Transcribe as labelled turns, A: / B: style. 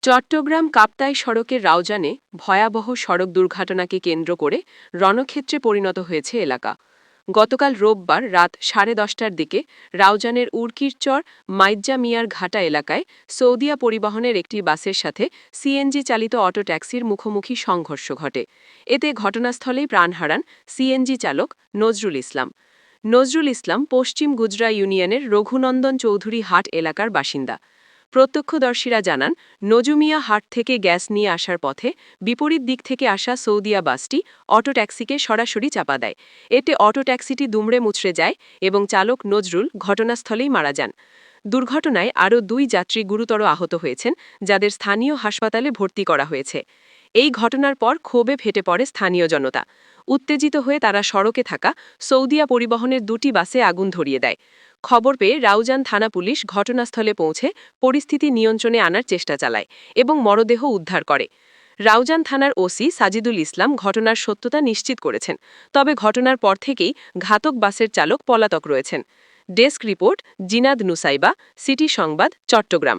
A: চট্টগ্রাম কাপ্তাই সড়কের রাউজানে ভয়াবহ সড়ক দুর্ঘটনাকে কেন্দ্র করে রণক্ষেত্রে পরিণত হয়েছে এলাকা। গতকাল রোববার রাত 10:30টার দিকে রাউজানের উরকিরচর মাইজ্জা মিয়ার ঘাটা এলাকায় সৌদিয়া পরিবহনের একটি বাসের সাথে সিএনজি চালিত অটো ট্যাক্সির মুখোমুখি সংঘর্ষ ঘটে। এতে ঘটনাস্থলেই প্রাণ হারান সিএনজি চালক নজরুল ইসলাম। নজরুল ইসলাম পশ্চিম গুজরা ইউনিয়নের রঘুনন্দন চৌধুরী হাট এলাকার বাসিন্দা। প্রত্যক্ষদর্শীরা জানান, নজুমিয়া হাট থেকে গ্যাস নিয়ে আসার পথে বিপরীত দিক থেকে আসা সৌদিয়া বাসটি অটো ট্যাক্সিকে সরাসরি চাপা দেয়। এতে অটো ট্যাক্সিটি দুমড়ে মুচড়ে যায় এবং চালক নজরুল ঘটনাস্থলেই মারা যান। দুর্ঘটনায় আরও 2 যাত্রী গুরুতর আহত হয়েছেন, যাদের স্থানীয় হাসপাতালে ভর্তি করা হয়েছে। এই ঘটনার পর ক্ষোভে ফেটে পড়ে স্থানীয় জনতা। উত্তেজিত হয়ে তারা সড়কে থাকা সৌদিয়া পরিবহনের 2টি বাসে আগুন ধরিয়ে দেয়। খবর পেয়ে রাউজান থানা পুলিশ ঘটনাস্থলে পৌঁছে পরিস্থিতি নিয়ন্ত্রণে আনার চেষ্টা চালায় এবং মরদেহ উদ্ধার করে। রাউজান থানার ওসি সাজিদুল ইসলাম ঘটনার সত্যতা নিশ্চিত করেছেন, তবে ঘটনার পর থেকেই ঘাতক বাসের চালক পলাতক রয়েছেন। Desk report, Jinad Nusaiba, city সংবাদ, চট্টগ্রাম।